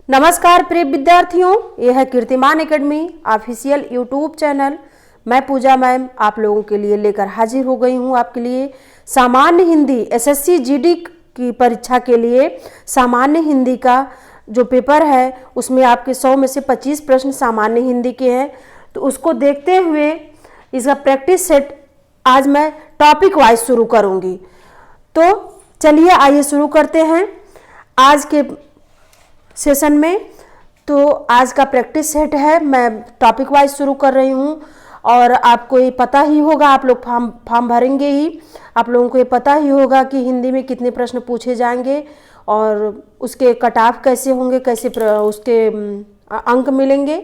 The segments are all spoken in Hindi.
नमस्कार प्रिय विद्यार्थियों, यह है कीर्तिमान एकेडमी ऑफिशियल यूट्यूब चैनल। मैं पूजा मैम आप लोगों के लिए लेकर हाजिर हो गई हूँ। आपके लिए सामान्य हिंदी एसएससी जीडी की परीक्षा के लिए सामान्य हिंदी का जो पेपर है उसमें आपके 100 में से 25 प्रश्न सामान्य हिंदी के हैं। तो उसको देखते हुए इसका प्रैक्टिस सेट आज मैं टॉपिक वाइज शुरू करूँगी। तो चलिए आइए शुरू करते हैं आज के सेशन में। तो आज का प्रैक्टिस सेट है, मैं टॉपिक वाइज शुरू कर रही हूँ और आपको ये पता ही होगा, आप लोग फॉर्म भरेंगे ही, आप लोगों को ये पता ही होगा कि हिंदी में कितने प्रश्न पूछे जाएंगे और उसके कट ऑफ कैसे होंगे, कैसे उसके अंक मिलेंगे।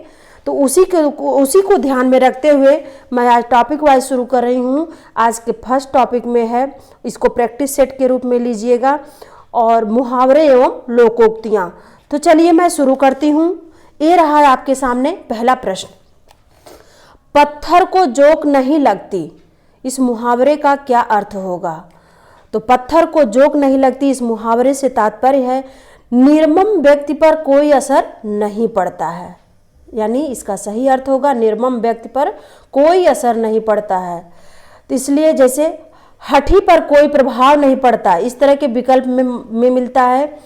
तो उसी को ध्यान में रखते हुए मैं आज टॉपिक वाइज शुरू कर रही हूँ। आज के फर्स्ट टॉपिक में है, इसको प्रैक्टिस सेट के रूप में लीजिएगा, और मुहावरे एवं लोकोक्तियाँ। तो चलिए मैं शुरू करती हूँ। ये रहा है आपके सामने पहला प्रश्न। पत्थर को जोक नहीं लगती, इस मुहावरे का क्या अर्थ होगा? तो पत्थर को जोक नहीं लगती, इस मुहावरे से तात्पर्य है निर्मम व्यक्ति पर कोई असर नहीं पड़ता है। यानी इसका सही अर्थ होगा निर्मम व्यक्ति पर कोई असर नहीं पड़ता है। तो इसलिए जैसे हठी पर कोई प्रभाव नहीं पड़ता, इस तरह के विकल्प में मिलता है।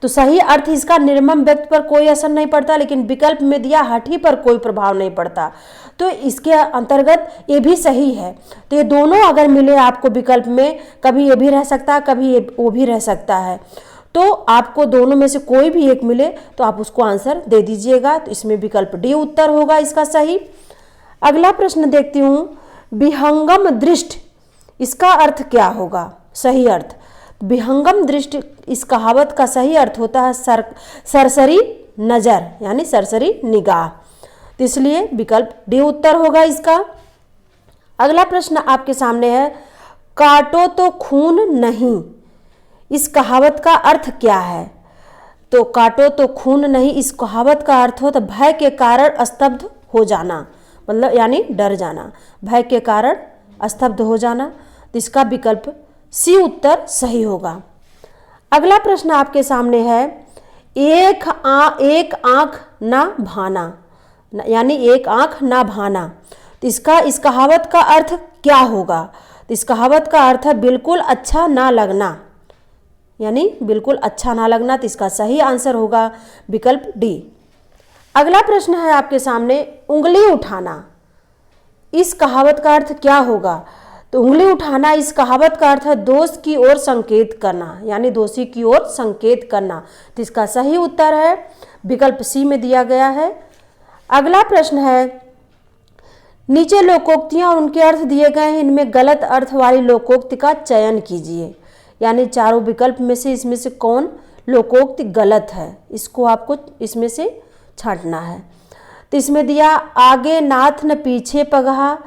तो सही अर्थ इसका निर्मम व्यक्ति पर कोई असर नहीं पड़ता, लेकिन विकल्प में दिया हठी पर कोई प्रभाव नहीं पड़ता, तो इसके अंतर्गत ये भी सही है। तो ये दोनों अगर मिले आपको विकल्प में, कभी ये भी रह सकता है, कभी ये वो भी रह सकता है, तो आपको दोनों में से कोई भी एक मिले तो आप उसको आंसर दे दीजिएगा। तो इसमें विकल्प डी उत्तर होगा इसका सही। अगला प्रश्न देखती हूँ, विहंगम दृष्ट, इसका अर्थ क्या होगा? सही अर्थ विहंगम दृष्टि, इस कहावत का सही अर्थ होता है सरसरी नजर, यानी सरसरी निगाह। तो इसलिए विकल्प डी उत्तर होगा इसका। अगला प्रश्न आपके सामने है, काटो तो खून नहीं, इस कहावत का अर्थ क्या है? तो काटो तो खून नहीं, इस कहावत का अर्थ होता भय के कारण स्तब्ध हो जाना, मतलब यानी डर जाना, भय के कारण स्तब्ध हो जाना। तो इसका विकल्प सी उत्तर सही होगा। अगला प्रश्न आपके सामने है, एक आंख ना भाना, यानी एक आंख ना भाना। तो इस कहावत का अर्थ क्या होगा? तो इस कहावत का अर्थ है बिल्कुल अच्छा ना लगना, यानी बिल्कुल अच्छा ना लगना। तो इसका सही आंसर होगा विकल्प डी। अगला प्रश्न है आपके सामने, उंगली उठाना, इस कहावत का अर्थ क्या होगा? तो उंगली उठाना, इस कहावत का अर्थ है दोस्त की ओर संकेत करना, यानी दोषी की ओर संकेत करना। तो इसका सही उत्तर है विकल्प सी में दिया गया है। अगला प्रश्न है, नीचे लोकोक्तियां और उनके अर्थ दिए गए हैं, इनमें गलत अर्थ वाली लोकोक्ति का चयन कीजिए। यानी चारों विकल्प में से इसमें से कौन लोकोक्ति गलत है, इसको आपको इसमें से छांटना है। तो इसमें दिया आगे नाथ न पीछे पगहा,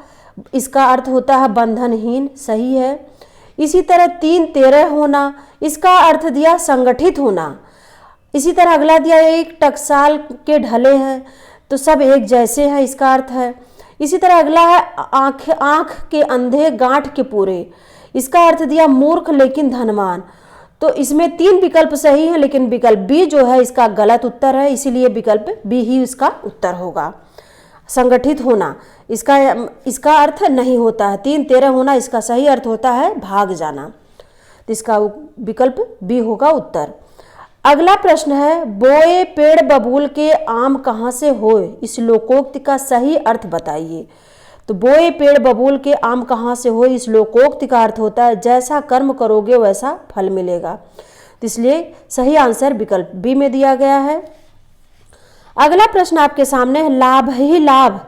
इसका अर्थ होता है बंधनहीन, सही है। इसी तरह 3-13 होना, इसका अर्थ दिया संगठित होना। इसी तरह अगला दिया एक टकसाल के ढले हैं, तो सब एक जैसे हैं, इसका अर्थ है। इसी तरह अगला है आँख के अंधे गांठ के पूरे, इसका अर्थ दिया मूर्ख लेकिन धनवान। तो इसमें 3 विकल्प सही हैं, लेकिन विकल्प बी जो है इसका गलत उत्तर है, इसीलिए विकल्प बी ही इसका उत्तर होगा। संगठित होना, इसका अर्थ नहीं होता है 3-13 होना, इसका सही अर्थ होता है भाग जाना। तो इसका विकल्प बी होगा उत्तर। अगला प्रश्न है, बोए पेड़ बबूल के आम कहाँ से होए, इस लोकोक्ति का सही अर्थ बताइए। तो बोए पेड़ बबूल के आम कहाँ से होए, इस लोकोक्ति का अर्थ होता है जैसा कर्म करोगे वैसा फल मिलेगा। तो इसलिए सही आंसर विकल्प बी में दिया गया है। अगला प्रश्न आपके सामने है, लाभ ही लाभ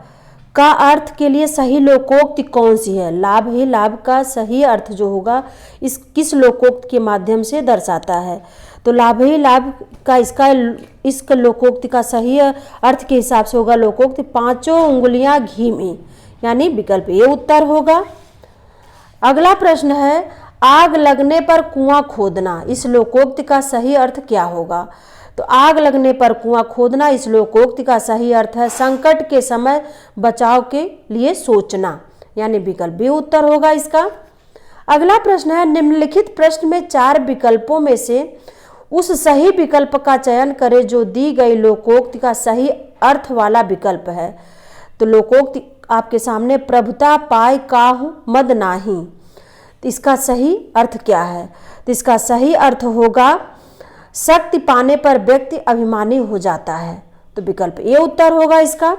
का अर्थ के लिए सही लोकोक्ति कौन सी है? लाभ ही लाभ का सही अर्थ जो होगा इस किस लोकोक्ति के माध्यम से दर्शाता है? तो लाभ ही लाभ का इस लोकोक्ति का सही अर्थ के हिसाब से होगा लोकोक्ति पांचों उंगलियां घी में, यानी विकल्प ये उत्तर होगा। अगला प्रश्न है, आग लगने पर कुआं खोदना, इस लोकोक्ति का सही अर्थ क्या होगा? तो आग लगने पर कुआं खोदना, इस लोकोक्ति का सही अर्थ है संकट के समय बचाव के लिए सोचना, यानी विकल्प बी उत्तर होगा इसका। अगला प्रश्न है, निम्नलिखित प्रश्न में 4 विकल्पों में से उस सही विकल्प का चयन करें जो दी गई लोकोक्ति का सही अर्थ वाला विकल्प है। तो लोकोक्ति आपके सामने, प्रभुता पाए काहू मद नाही, तो इसका सही अर्थ क्या है? तो इसका सही अर्थ होगा शक्ति पाने पर व्यक्ति अभिमानी हो जाता है। तो विकल्प ए उत्तर होगा इसका।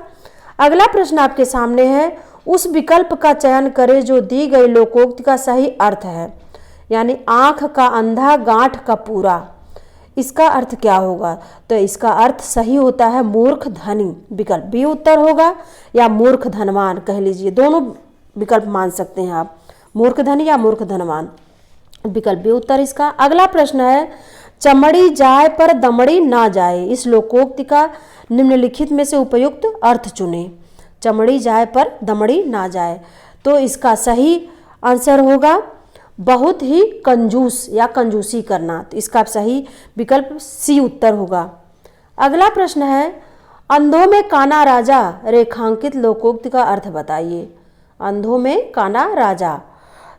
अगला प्रश्न आपके सामने है, उस विकल्प का चयन करें जो दी गई लोकोक्ति का सही अर्थ है। यानी आंख का अंधा गांठ का पूरा, इसका अर्थ क्या होगा? तो इसका अर्थ सही होता है मूर्ख धनी, विकल्प बी उत्तर होगा, या मूर्ख धनवान कह लीजिए, दोनों विकल्प मान सकते हैं आप, मूर्ख धनी या मूर्ख धनवान, विकल्प बी उत्तर इसका। अगला प्रश्न है, चमड़ी जाए पर दमड़ी ना जाए, इस लोकोक्ति का निम्नलिखित में से उपयुक्त अर्थ चुने। चमड़ी जाए पर दमड़ी ना जाए, तो इसका सही आंसर होगा बहुत ही कंजूस या कंजूसी करना, तो इसका सही विकल्प सी उत्तर होगा। अगला प्रश्न है, अंधों में काना राजा रेखांकित लोकोक्ति का अर्थ बताइए। अंधों में काना राजा,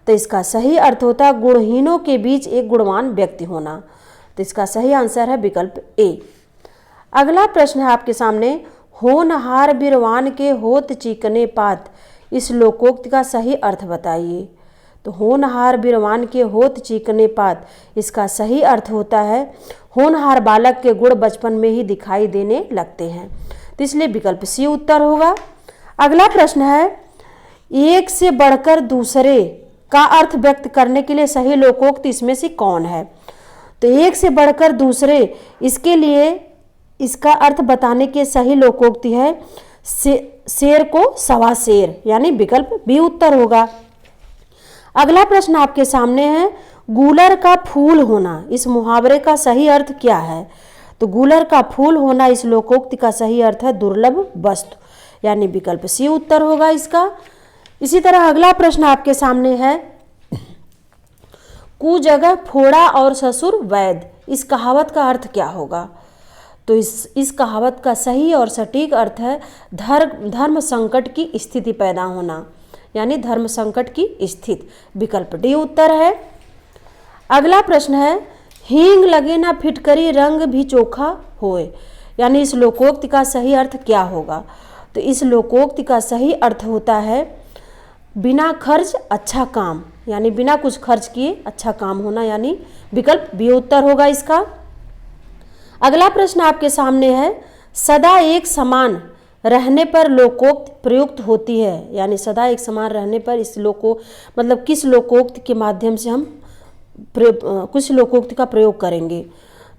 तो इसका सही अर्थ होता है गुणहीनों के बीच एक गुणवान व्यक्ति होना, तो इसका सही आंसर है विकल्प ए। अगला प्रश्न है आपके सामने, होनहार बिरवान के होत चीकने पात, इस लोकोक्ति का सही अर्थ बताइए। तो होनहार बिरवान के होत चीकने पात, इसका सही अर्थ होता है होनहार बालक के गुण बचपन में ही दिखाई देने लगते हैं, तो इसलिए विकल्प सी उत्तर होगा। अगला प्रश्न है, एक से बढ़कर दूसरे का अर्थ व्यक्त करने के लिए सही लोकोक्ति इसमें से कौन है? तो एक से बढ़कर दूसरे, इसके लिए इसका अर्थ बताने के सही लोकोक्ति है शेर को सवा शेर, यानी विकल्प बी उत्तर होगा। अगला प्रश्न आपके सामने है, गूलर का फूल होना, इस मुहावरे का सही अर्थ क्या है? तो गूलर का फूल होना इस लोकोक्ति का सही अर्थ है दुर्लभ वस्तु, यानी विकल्प सी उत्तर होगा इसका। इसी तरह अगला प्रश्न आपके सामने है, कु जगह फोड़ा और ससुर वैद, इस कहावत का अर्थ क्या होगा? तो इस कहावत का सही और सटीक अर्थ है धर्म संकट की स्थिति पैदा होना, यानी धर्म संकट की स्थिति, विकल्प डी उत्तर है। अगला प्रश्न है, हींग लगे ना फिटकरी रंग भी चोखा होए, यानी इस लोकोक्ति का सही अर्थ क्या होगा? तो इस लोकोक्ति का सही अर्थ होता है बिना खर्च अच्छा काम, यानी बिना कुछ खर्च किए अच्छा काम होना, यानी विकल्प बी उत्तर होगा इसका। अगला प्रश्न आपके सामने है, सदा एक समान रहने पर लोकोक्ति प्रयुक्त होती है, यानी सदा एक समान रहने पर इस मतलब किस लोकोक्ति के माध्यम से हम कुछ लोकोक्ति का प्रयोग करेंगे?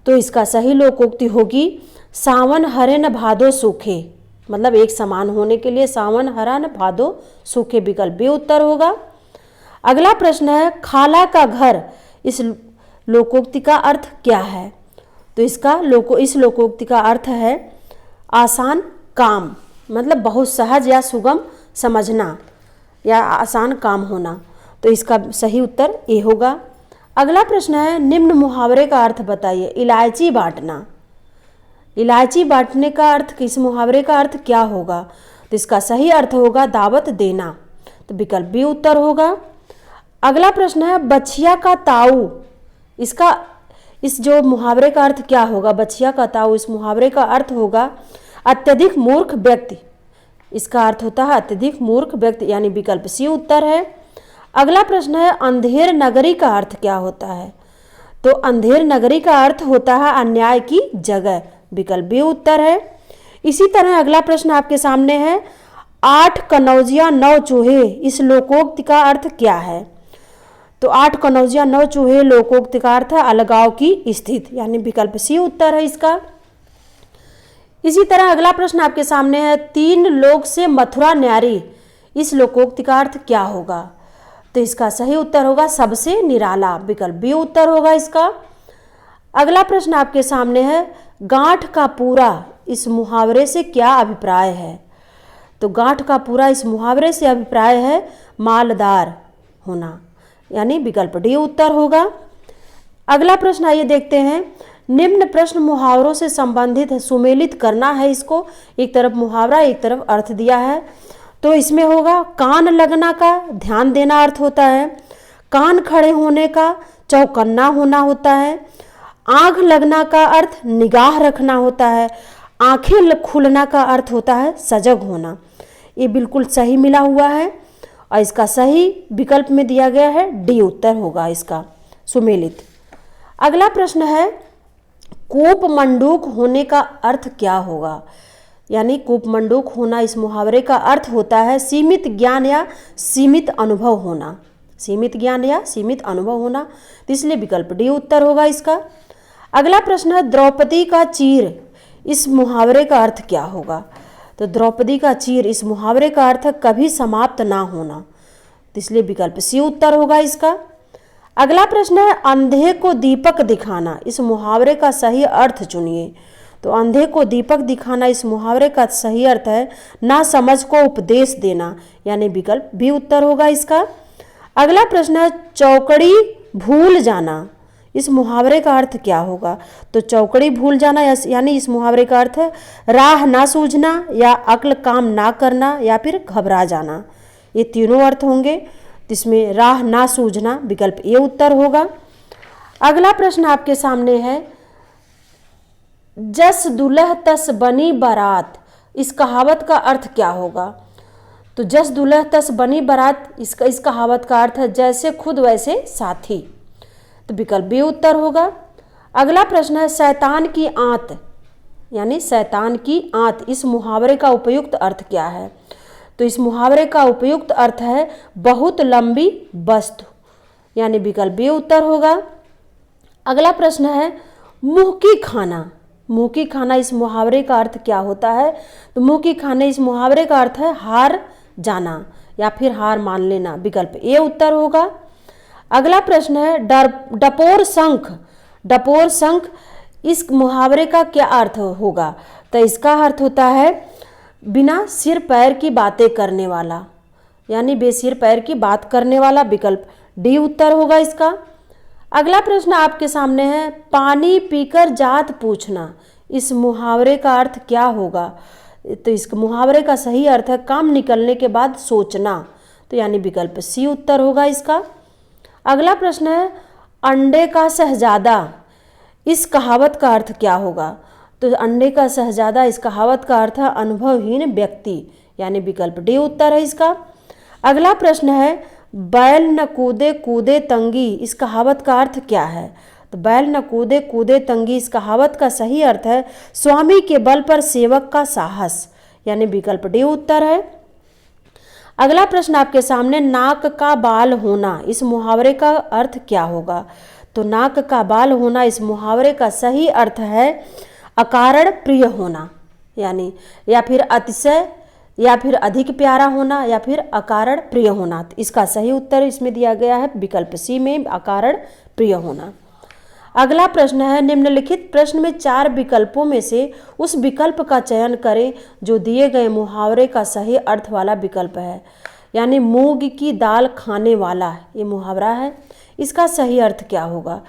तो इसका सही लोकोक्ति होगी सावन हरे न भादो सूखे, मतलब एक समान होने के लिए सावन हरा न भादो सूखे, विकल्प बी उत्तर होगा। अगला प्रश्न है, खाला का घर, इस लोकोक्ति का अर्थ क्या है? तो इस लोकोक्ति का अर्थ है आसान काम, मतलब बहुत सहज या सुगम समझना या आसान काम होना, तो इसका सही उत्तर ए होगा। अगला प्रश्न है, निम्न मुहावरे का अर्थ बताइए। इलायची बांटना, इलायची बांटने का अर्थ, किस मुहावरे का अर्थ क्या होगा? तो इसका सही अर्थ होगा दावत देना, तो विकल्प बी उत्तर होगा। अगला प्रश्न है, बछिया का ताऊ, इस जो मुहावरे का अर्थ क्या होगा? बछिया का ताऊ, इस मुहावरे का अर्थ होगा अत्यधिक मूर्ख व्यक्ति, इसका अर्थ होता है अत्यधिक मूर्ख व्यक्ति, यानी विकल्प सी उत्तर है। अगला प्रश्न है, अंधेर नगरी का अर्थ क्या होता है? तो अंधेर नगरी का अर्थ होता है अन्याय की जगह, विकल्प बी उत्तर है। इसी तरह अगला प्रश्न आपके सामने है, 8 कनौजिया 9 चूहे, इस लोकोक्ति का अर्थ क्या है? तो 8 कनौजिया 9 चूहे लोकोक्ति का अर्थ है अलगाव की स्थिति, यानी विकल्प सी उत्तर है इसका। इसी तरह अगला प्रश्न आपके सामने है, 3 लोग से मथुरा न्यारी, इस लोकोक्ति का अर्थ क्या होगा? तो इसका सही उत्तर होगा सबसे निराला, विकल्प बी उत्तर होगा इसका। अगला प्रश्न आपके सामने है, गांठ का पूरा, इस मुहावरे से क्या अभिप्राय है? तो गांठ का पूरा, इस मुहावरे से अभिप्राय है मालदार होना, यानी विकल्प डी उत्तर होगा। अगला प्रश्न आइए देखते हैं, निम्न प्रश्न मुहावरों से संबंधित है, सुमेलित करना है इसको, एक तरफ मुहावरा एक तरफ अर्थ दिया है। तो इसमें होगा कान लगना का ध्यान देना अर्थ होता है, कान खड़े होने का चौकन्ना होना होता है, आंख लगना का अर्थ निगाह रखना होता है। आंखें खुलना का अर्थ होता है सजग होना। ये बिल्कुल सही मिला हुआ है और इसका सही विकल्प में दिया गया है डी उत्तर होगा इसका, सुमेलित। अगला प्रश्न है कूपमंडूक होने का अर्थ क्या होगा। यानी कूपमंडूक होना, इस मुहावरे का अर्थ होता है सीमित ज्ञान या सीमित अनुभव होना। सीमित ज्ञान या सीमित अनुभव होना, तो इसलिए विकल्प डी उत्तर होगा इसका। अगला प्रश्न है द्रौपदी का चीर, इस मुहावरे का अर्थ क्या होगा। तो द्रौपदी का चीर, इस मुहावरे का अर्थ कभी समाप्त ना होना, तो इसलिए विकल्प सी उत्तर होगा इसका। अगला प्रश्न है अंधे को दीपक दिखाना, इस मुहावरे का सही अर्थ चुनिए। तो अंधे को दीपक दिखाना, इस मुहावरे का सही अर्थ है ना समझ को उपदेश देना, यानी विकल्प बी उत्तर होगा इसका। अगला प्रश्न है चौकड़ी भूल जाना, इस मुहावरे का अर्थ क्या होगा। तो चौकड़ी भूल जाना यानी इस मुहावरे का अर्थ है राह ना सूझना या अक्ल काम ना करना या फिर घबरा जाना। ये तीनों अर्थ होंगे, जिसमें राह ना सूझना विकल्प ए उत्तर होगा। अगला प्रश्न आपके सामने है जस दुल्ह तस बनी बारात, इस कहावत का अर्थ क्या होगा। तो जस दुल्ह तस बनी बारात, इस कहावत का अर्थ है जैसे खुद वैसे साथी, तो विकल्प बी उत्तर होगा। अगला प्रश्न है शैतान की आंत, यानी शैतान की आंत, इस मुहावरे का उपयुक्त अर्थ क्या है। तो इस मुहावरे का उपयुक्त अर्थ है बहुत लंबी वस्तु, यानी विकल्प बी उत्तर होगा। अगला प्रश्न है मुंह की खाना, मुंह की खाना, इस मुहावरे का अर्थ क्या होता है। तो मुंह की खाने, इस मुहावरे का अर्थ है हार जाना या फिर हार मान लेना, विकल्प ए उत्तर होगा। अगला प्रश्न है डपोर शंख, डपोर शंख, इस मुहावरे का क्या अर्थ होगा। तो इसका अर्थ होता है बिना सिर पैर की बातें करने वाला, यानी बेसिर पैर की बात करने वाला, विकल्प डी उत्तर होगा इसका। अगला प्रश्न आपके सामने है पानी पीकर जात पूछना, इस मुहावरे का अर्थ क्या होगा। तो इस मुहावरे का सही अर्थ है काम निकलने के बाद सोचना, तो यानी विकल्प सी उत्तर होगा इसका। अगला प्रश्न है अंडे का शहजादा, इस कहावत का अर्थ क्या होगा। तो अंडे का शहजादा, इस कहावत का अर्थ है अनुभवहीन व्यक्ति, यानी विकल्प डी उत्तर है इसका। अगला प्रश्न है बैल न कूदे कूदे तंगी, इस कहावत का अर्थ क्या है। तो बैल न कूदे कूदे तंगी, इस कहावत का सही अर्थ है स्वामी के बल पर सेवक का साहस, यानी विकल्प डी उत्तर है। अगला प्रश्न आपके सामने नाक का बाल होना, इस मुहावरे का अर्थ क्या होगा। तो नाक का बाल होना, इस मुहावरे का सही अर्थ है अकारण प्रिय होना, यानी या फिर अतिशय या फिर अधिक प्यारा होना या फिर अकारण प्रिय होना। तो इसका सही उत्तर इसमें दिया गया है विकल्प सी में अकारण प्रिय होना। अगला प्रश्न है निम्नलिखित प्रश्न में 4 विकल्पों में से उस विकल्प का चयन करें जो दिए गए मुहावरे का सही अर्थ वाला विकल्प है। यानी मूंग की दाल खाने वाला, ये मुहावरा है, इसका सही अर्थ क्या होगा।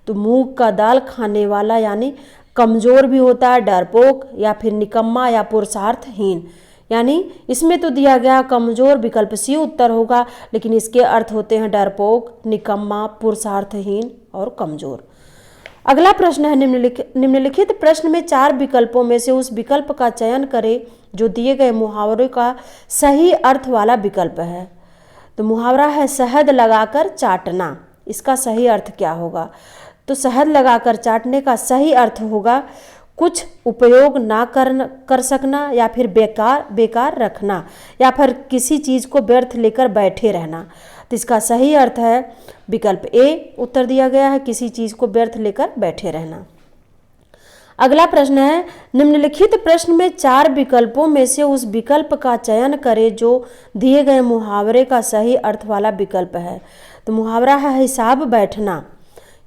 तो मूंग का दाल खाने वाला यानी कमज़ोर भी होता है, डरपोक या फिर निकम्मा या पुरुषार्थहीन, यानी इसमें तो दिया गया कमज़ोर, विकल्प सी उत्तर होगा, लेकिन इसके अर्थ होते हैं डरपोक, निकम्मा, पुरुषार्थहीन और कमज़ोर। अगला प्रश्न है निम्नलिखित प्रश्न में 4 विकल्पों में से उस विकल्प का चयन करें जो दिए गए मुहावरे का सही अर्थ वाला विकल्प है। तो मुहावरा है शहद लगाकर चाटना, इसका सही अर्थ क्या होगा। तो शहद लगाकर चाटने का सही अर्थ होगा कुछ उपयोग ना कर सकना या फिर बेकार रखना या फिर किसी चीज़ को व्यर्थ लेकर बैठे रहना। तो इसका सही अर्थ है विकल्प ए उत्तर दिया गया है, किसी चीज़ को व्यर्थ लेकर बैठे रहना। अगला प्रश्न है निम्नलिखित प्रश्न में 4 विकल्पों में से उस विकल्प का चयन करें जो दिए गए मुहावरे का सही अर्थ वाला विकल्प है। तो मुहावरा है हिसाब बैठना,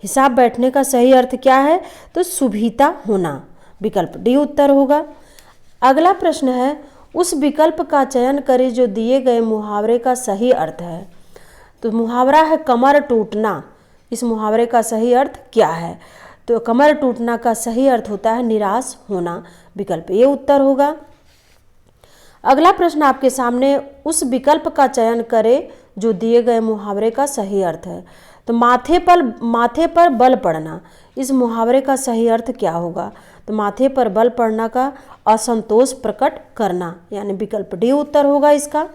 हिसाब बैठने का सही अर्थ क्या है। तो सुभीता होना, विकल्प डी उत्तर होगा। अगला प्रश्न है उस विकल्प का चयन करें जो दिए गए मुहावरे का सही अर्थ है। तो मुहावरा है कमर टूटना, इस मुहावरे का सही अर्थ क्या है। तो कमर टूटना का सही अर्थ होता है निराश होना, विकल्प ये उत्तर होगा। अगला प्रश्न आपके सामने उस विकल्प का चयन करें जो दिए गए मुहावरे का सही अर्थ है। तो माथे पर बल पड़ना, इस मुहावरे का सही अर्थ क्या होगा? तो माथे पर बल पड़ना का असंतोष प्रकट करना, यानी विकल्प डी उत्तर होगा इसका।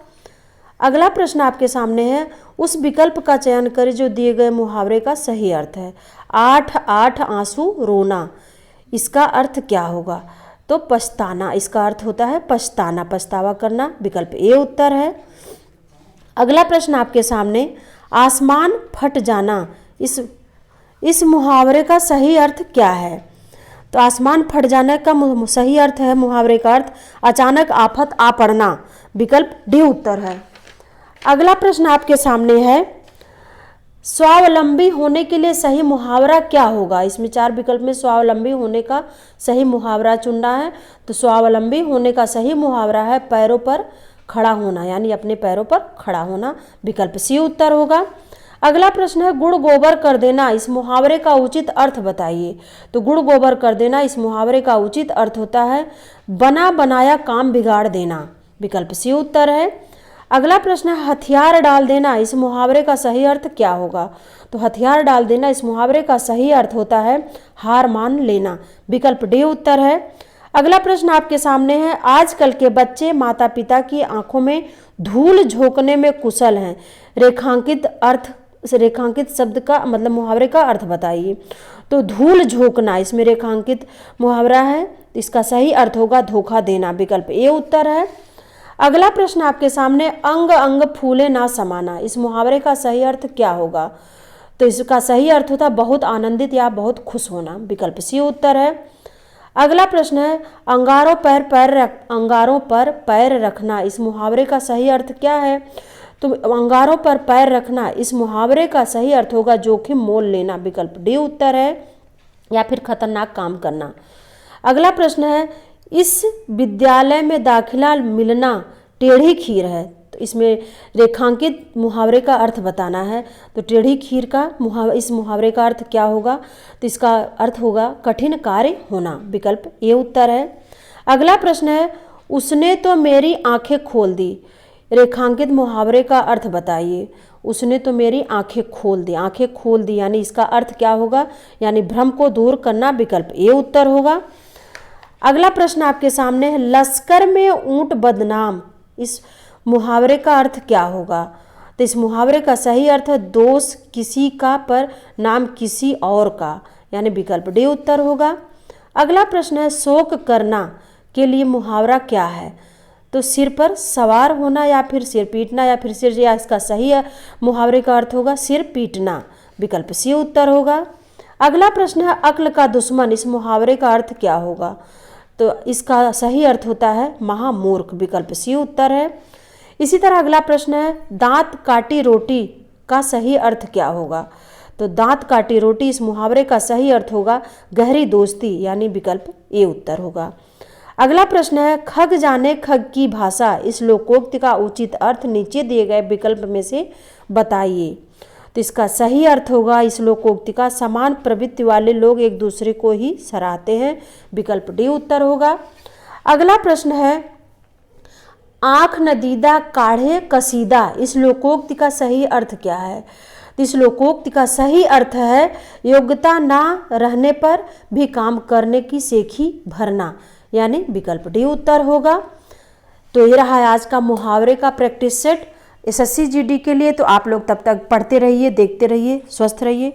अगला प्रश्न आपके सामने है, उस विकल्प का चयन करें जो दिए गए मुहावरे का सही अर्थ है। 8 8 आंसू रोना, इसका अर्थ क्या होगा? तो पछताना, इसका अर्थ होता है पछताना, पछतावा करना, विकल्प ए उत्तर है। अगला प्रश्न आपके सामने, आसमान फट जाना, इस मुहावरे का सही अर्थ क्या है? तो आसमान फट जाने का सही अर्थ है, मुहावरे का अर्थ अचानक आफत आ पड़ना, विकल्प डी उत्तर है। अगला प्रश्न आपके सामने है, स्वावलंबी होने के लिए सही मुहावरा क्या होगा? इसमें 4 विकल्प में स्वावलंबी होने का सही मुहावरा चुनना है। तो स्वावलंबी होने का सही मुहावरा है पैरों पर खड़ा होना, यानी अपने पैरों पर खड़ा होना, विकल्प सी उत्तर होगा। अगला प्रश्न है, गुड़ गोबर कर देना, इस मुहावरे का उचित अर्थ बताइए। तो गुड़ गोबर कर देना, इस मुहावरे का उचित अर्थ होता है बना बनाया काम बिगाड़ देना, विकल्प सी उत्तर है। अगला प्रश्न है, हथियार डाल देना, इस मुहावरे का सही अर्थ क्या होगा? तो हथियार डाल देना, इस मुहावरे का सही अर्थ होता है हार मान लेना, विकल्प डी उत्तर है। अगला प्रश्न आपके सामने है, आजकल के बच्चे माता पिता की आंखों में धूल झोंकने में कुशल हैं, रेखांकित शब्द का मतलब मुहावरे का अर्थ बताइए। तो धूल झोंकना, इसमें रेखांकित मुहावरा है, इसका सही अर्थ होगा धोखा देना, विकल्प ए उत्तर है। अगला प्रश्न आपके सामने, अंग अंग फूले ना समाना, इस मुहावरे का सही अर्थ क्या होगा? तो इसका सही अर्थ होता बहुत आनंदित या बहुत खुश होना, विकल्प सी उत्तर है। अगला प्रश्न है, अंगारों पर पैर रखना, इस मुहावरे का सही अर्थ क्या है? तो अंगारों पर पैर रखना, इस मुहावरे का सही अर्थ होगा जोखिम मोल लेना, विकल्प डी उत्तर है, या फिर खतरनाक काम करना। अगला प्रश्न है, इस विद्यालय में दाखिला मिलना टेढ़ी खीर है, तो इसमें रेखांकित मुहावरे का अर्थ बताना है। तो टेढ़ी खीर का इस मुहावरे का अर्थ क्या होगा? तो इसका अर्थ होगा कठिन कार्य होना, विकल्प ए उत्तर है। अगला प्रश्न है, उसने तो मेरी आंखें खोल दी, रेखांकित मुहावरे का अर्थ बताइए। उसने तो मेरी आंखें खोल दी यानी इसका अर्थ क्या होगा? यानी भ्रम को दूर करना, विकल्प ए उत्तर होगा। अगला प्रश्न आपके सामने है, लश्कर में ऊंट बदनाम, इस मुहावरे का अर्थ क्या होगा? तो इस मुहावरे का सही अर्थ है दोष किसी का पर नाम किसी और का, यानी विकल्प डी उत्तर होगा। अगला प्रश्न है, शोक करना के लिए मुहावरा क्या है? तो सिर पर सवार होना या फिर सिर पीटना, या फिर सिर, या इसका सही मुहावरे का अर्थ होगा सिर पीटना, विकल्प सी उत्तर होगा। अगला प्रश्न है, अक्ल का दुश्मन, इस मुहावरे का अर्थ क्या होगा? तो इसका सही अर्थ होता है महामूर्ख, विकल्प सी उत्तर है। इसी तरह अगला प्रश्न है, दांत काटी रोटी का सही अर्थ क्या होगा? तो दांत काटी रोटी, इस मुहावरे का सही अर्थ होगा गहरी दोस्ती, यानी विकल्प ए उत्तर होगा। अगला प्रश्न है, खग जाने खग की भाषा, इस लोकोक्ति का उचित अर्थ नीचे दिए गए विकल्प में से बताइए। तो इसका सही अर्थ होगा इस लोकोक्ति का समान प्रवृत्ति वाले लोग एक दूसरे को ही सराहते हैं, विकल्प डी उत्तर होगा। अगला प्रश्न है, आँख नदीदा काढ़े कसीदा, इस लोकोक्ति का सही अर्थ क्या है? तो इस लोकोक्ति का सही अर्थ है योग्यता ना रहने पर भी काम करने की सेखी भरना, यानी विकल्प डी उत्तर होगा। तो ये रहा आज का मुहावरे का प्रैक्टिस सेट एसएससी जीडी के लिए। तो आप लोग तब तक पढ़ते रहिए, देखते रहिए, स्वस्थ रहिए।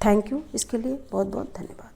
थैंक यू, इसके लिए बहुत बहुत धन्यवाद।